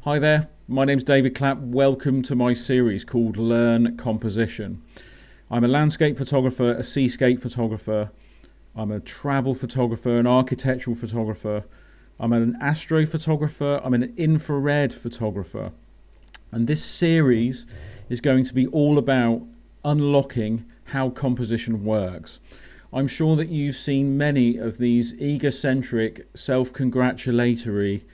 Hi there, my name's David Clapp. Welcome to my series called Learn Composition. I'm a landscape photographer, a seascape photographer, I'm a travel photographer, an architectural photographer, I'm an astrophotographer, I'm an infrared photographer. And this series is going to be all about unlocking how composition works. I'm sure that you've seen many of these egocentric, self-congratulatory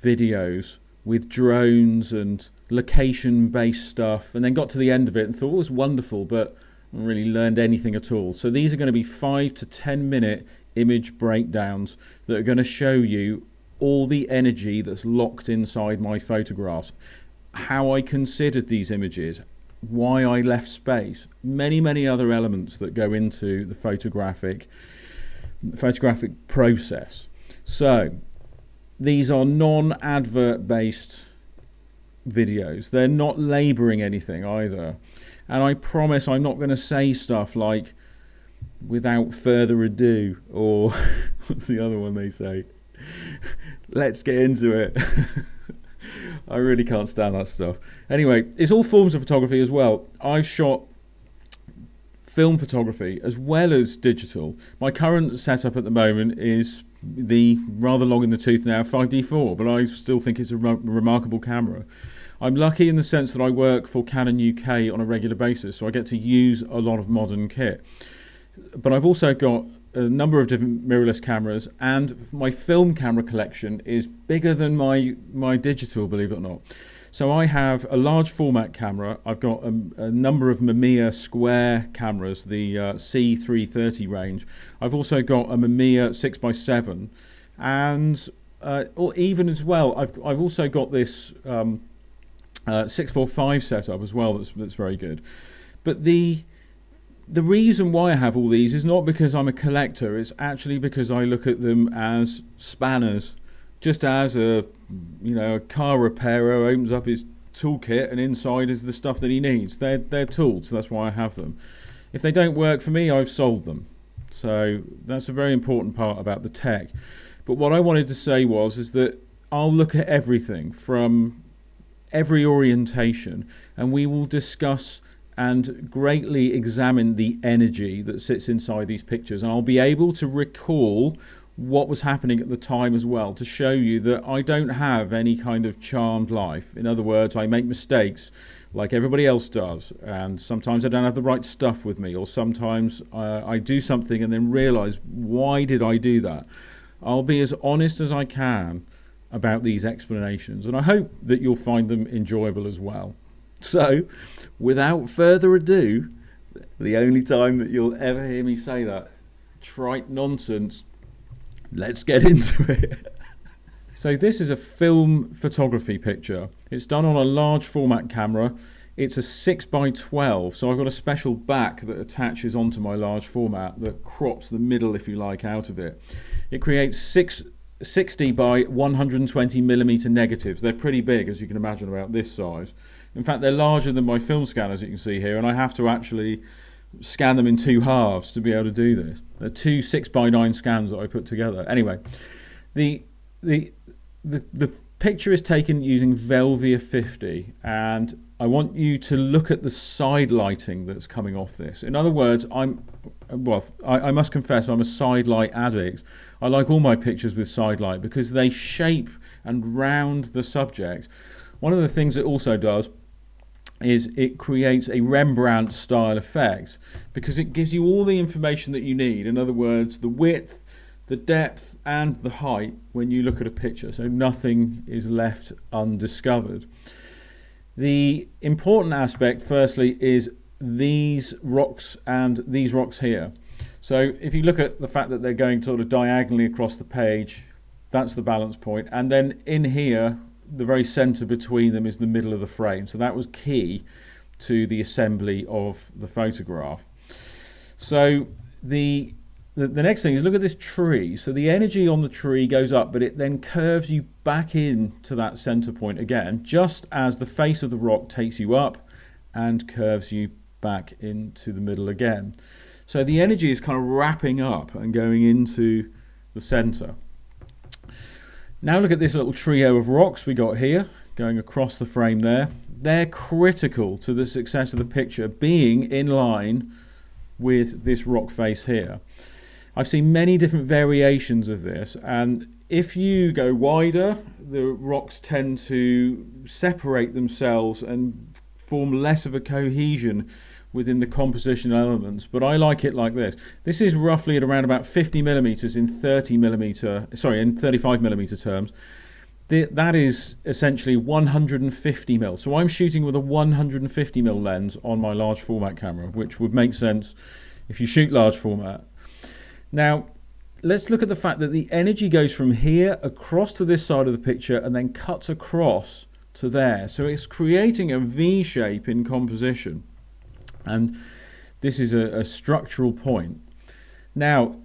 videos with drones and location-based stuff, and then got to the end of it and thought it was wonderful, but I haven't really learned anything at all. So these are going to be 5 to 10 minute image breakdowns that are going to show you all the energy that's locked inside my photographs, how I considered these images, why I left space, many other elements that go into the photographic process. So these are non-advert based videos. They're not labouring anything either. And I promise I'm not going to say stuff like without further ado, or what's the other one they say? Let's get into it. I really can't stand that stuff. Anyway, it's all forms of photography as well. I've shot film photography as well as digital. My current setup at the moment is the rather long in the tooth now 5D4, but I still think it's a remarkable camera. I'm lucky in the sense that I work for Canon UK on a regular basis, so I get to use a lot of modern kit. But I've also got a number of different mirrorless cameras, and my film camera collection is bigger than my digital, believe it or not. So I have a large format camera. I've got a number of Mamiya square cameras, the C330 range. I've also got a Mamiya 6x7, and or even as well, I've also got this 645 setup as well. That's very good. But the reason why I have all these is not because I'm a collector. It's actually because I look at them as spanners. Just as a car repairer opens up his toolkit and inside is the stuff that he needs. They're tools, so that's why I have them. If they don't work for me, I've sold them. So that's a very important part about the tech. But what I wanted to say is that I'll look at everything from every orientation, and we will discuss and greatly examine the energy that sits inside these pictures. And I'll be able to recall what was happening at the time as well, to show you that I don't have any kind of charmed life. In other words, I make mistakes like everybody else does, and sometimes I don't have the right stuff with me, or sometimes I do something and then realize, why did I do that? I'll be as honest as I can about these explanations, and I hope that you'll find them enjoyable as well. So without further ado, the only time that you'll ever hear me say that trite nonsense, let's get into it. So this is a film photography picture. It's done on a large format camera. It's a 6x12, so I've got a special back that attaches onto my large format that crops the middle, if you like, out of it. It creates 60 by 120 millimeter negatives. They're pretty big, as you can imagine, about this size. In fact, they're larger than my film scanners, you can see here, and I have to actually scan them in 2 halves to be able to do this. They're 2 6x9 scans that I put together. Anyway, the picture is taken using Velvia 50, and I want you to look at the side lighting that's coming off this. In other words, I must confess I'm a side light addict. I like all my pictures with side light because they shape and round the subject. One of the things it also does is it creates a Rembrandt style effect because it gives you all the information that you need. In other words, the width, the depth and the height when you look at a picture, so nothing is left undiscovered. The important aspect firstly is these rocks and these rocks here. So if you look at the fact that they're going sort of diagonally across the page, that's the balance point, and then in here the very center between them is the middle of the frame. So that was key to the assembly of the photograph. So the next thing is look at this tree. So the energy on the tree goes up, but it then curves you back in to that center point again, just as the face of the rock takes you up and curves you back into the middle again. So the energy is kind of wrapping up and going into the center. Now look at this little trio of rocks we got here. going across the frame there. They're critical to the success of the picture being in line with this rock face here. I've seen many different variations of this, and if you go wider, the rocks tend to separate themselves and form less of a cohesion within the composition elements, but I like it like this. This is roughly at around about 50 millimeters in 35 millimeter terms. That is essentially 150 mil. So I'm shooting with a 150 mil lens on my large format camera, which would make sense if you shoot large format. Now, let's look at the fact that the energy goes from here across to this side of the picture and then cuts across to there. So it's creating a V shape in composition. And this is a structural point. Now,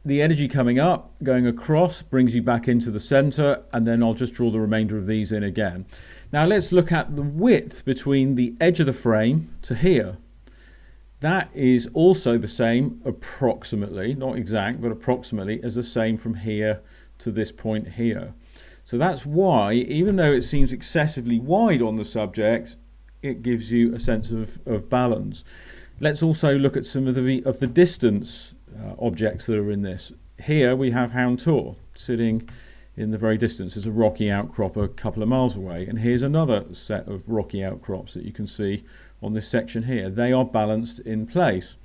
the energy coming up, going across, brings you back into the center, and then I'll just draw the remainder of these in again. Now let's look at the width between the edge of the frame to here. That is also the same, approximately, not exact, but approximately, as the same from here to this point here. So that's why, even though it seems excessively wide on the subject, it gives you a sense of balance. Let's also look at some of the distance objects that are in this. Here we have Hound Tor sitting in the very distance. There's a rocky outcrop a couple of miles away, and here's another set of rocky outcrops that you can see on this section here. They are balanced in place.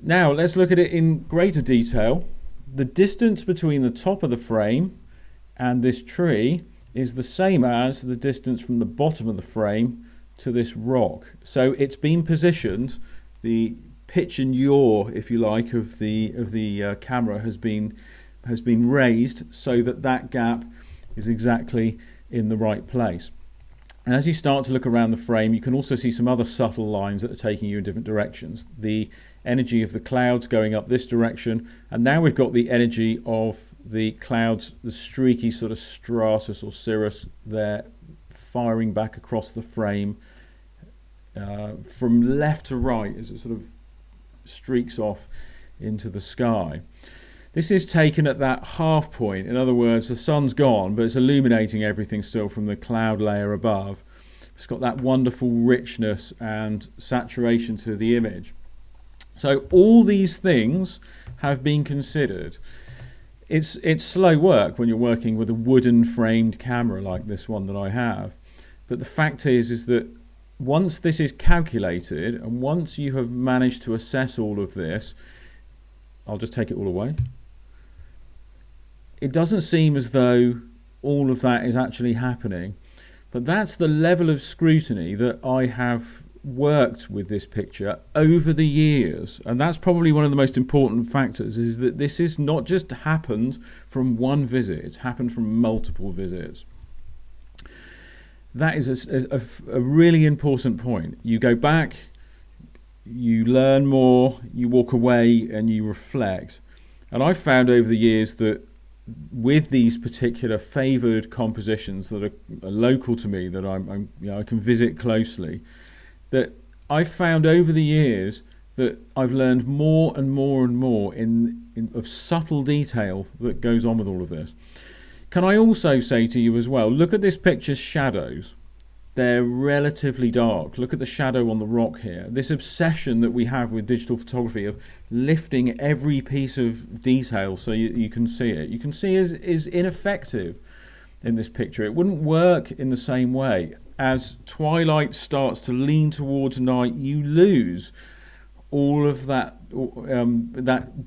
Now let's look at it in greater detail. The distance between the top of the frame and this tree is the same as the distance from the bottom of the frame to this rock. So it's been positioned, the pitch and yaw, if you like, of the camera has been raised so that that gap is exactly in the right place. And as you start to look around the frame, you can also see some other subtle lines that are taking you in different directions. The energy of the clouds going up this direction, and now we've got the energy of the clouds, the streaky sort of stratus or cirrus there, firing back across the frame from left to right as it sort of streaks off into the sky. This is taken at that half point. In other words, the sun's gone, but it's illuminating everything still from the cloud layer above. It's got that wonderful richness and saturation to the image. So all these things have been considered. It's slow work when you're working with a wooden framed camera like this one that I have. But the fact is that once this is calculated and once you have managed to assess all of this, I'll just take it all away. It doesn't seem as though all of that is actually happening, but that's the level of scrutiny that I have worked with this picture over the years, and that's probably one of the most important factors, is that this is not just happened from one visit, it's happened from multiple visits. That is a really important point. You go back, you learn more, you walk away and you reflect. And I've found over the years that with these particular favoured compositions that are local to me, that I can visit closely, that I've found over the years that I've learned more and more and more of subtle detail that goes on with all of this. Can I also say to you as well, look at this picture's shadows. They're relatively dark. Look at the shadow on the rock here. This obsession that we have with digital photography of lifting every piece of detail so you can see it, you can see is ineffective in this picture. It wouldn't work in the same way. As twilight starts to lean towards night, you lose all of that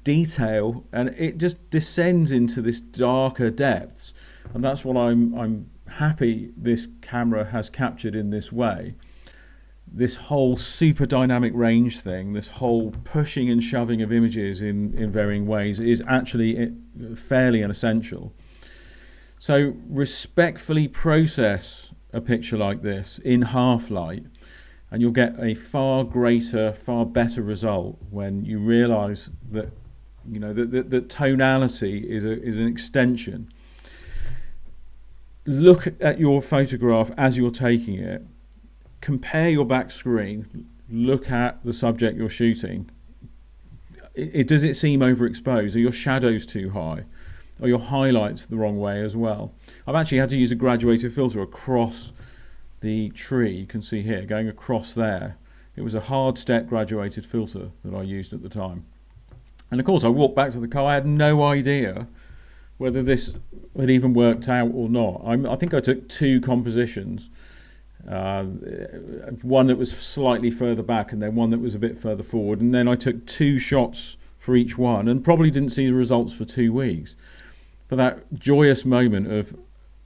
detail, and it just descends into this darker depths. And that's what I'm happy this camera has captured in this way. This whole super dynamic range thing, this whole pushing and shoving of images in varying ways is actually fairly unessential. So respectfully process a picture like this in half light, and you'll get a far greater, far better result when you realize that that tonality is an extension. Look at your photograph as you're taking it, compare your back screen, look at the subject you're shooting. Does it seem overexposed? Are your shadows too high? or your highlights the wrong way as well. I've actually had to use a graduated filter across the tree. You can see here, going across there. It was a hard step graduated filter that I used at the time. And of course I walked back to the car, I had no idea whether this had even worked out or not. I think I took 2 compositions, one that was slightly further back and then one that was a bit further forward, and then I took 2 shots for each one and probably didn't see the results for 2 weeks. But that joyous moment of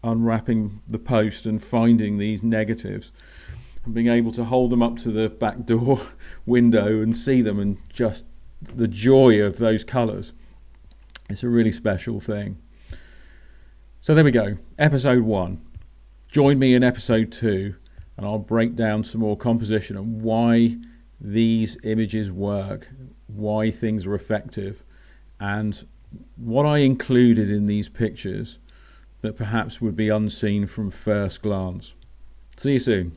unwrapping the post and finding these negatives and being able to hold them up to the back door window and see them, and just the joy of those colours, it's a really special thing. So there we go, episode 1. Join me in episode 2 and I'll break down some more composition and why these images work, why things are effective, and what I included in these pictures that perhaps would be unseen from first glance. See you soon.